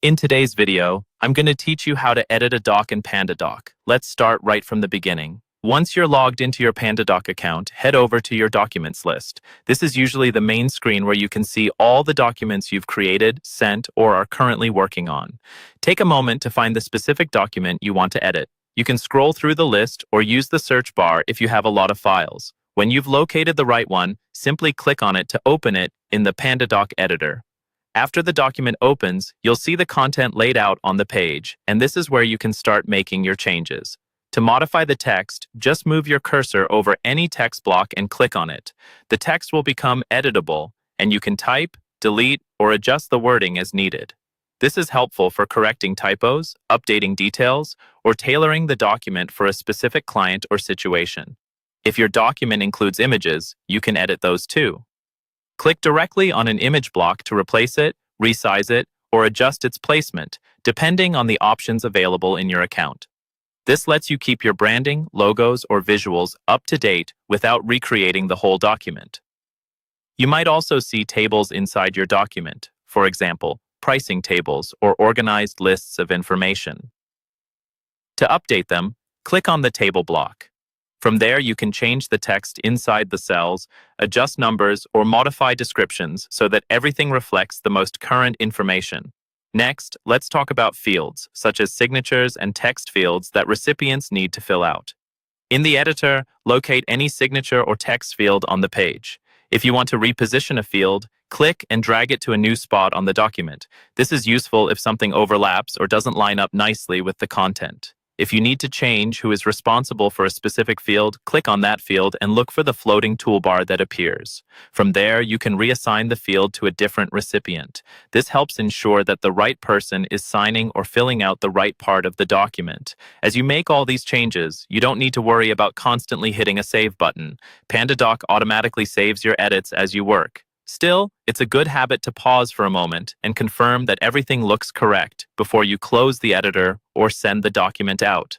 In today's video, I'm going to teach you how to edit a doc in Pandadoc. Let's start right from the beginning. Once you're logged into your Pandadoc account, head over to your documents list. This is usually the main screen where you can see all the documents you've created, sent, or are currently working on. Take a moment to find the specific document you want to edit. You can scroll through the list or use the search bar if you have a lot of files. When you've located the right one, simply click on it to open it in the Pandadoc editor. After the document opens, you'll see the content laid out on the page, and this is where you can start making your changes. To modify the text, just move your cursor over any text block and click on it. The text will become editable, and you can type, delete, or adjust the wording as needed. This is helpful for correcting typos, updating details, or tailoring the document for a specific client or situation. If your document includes images, you can edit those too. Click directly on an image block to replace it, resize it, or adjust its placement, depending on the options available in your account. This lets you keep your branding, logos, or visuals up to date without recreating the whole document. You might also see tables inside your document, for example, pricing tables or organized lists of information. To update them, click on the table block. From there, you can change the text inside the cells, adjust numbers, or modify descriptions so that everything reflects the most current information. Next, let's talk about fields, such as signatures and text fields that recipients need to fill out. In the editor, locate any signature or text field on the page. If you want to reposition a field, click and drag it to a new spot on the document. This is useful if something overlaps or doesn't line up nicely with the content. If you need to change who is responsible for a specific field, click on that field and look for the floating toolbar that appears. From there, you can reassign the field to a different recipient. This helps ensure that the right person is signing or filling out the right part of the document. As you make all these changes, you don't need to worry about constantly hitting a save button. Pandadoc automatically saves your edits as you work. Still, it's a good habit to pause for a moment and confirm that everything looks correct before you close the editor or send the document out.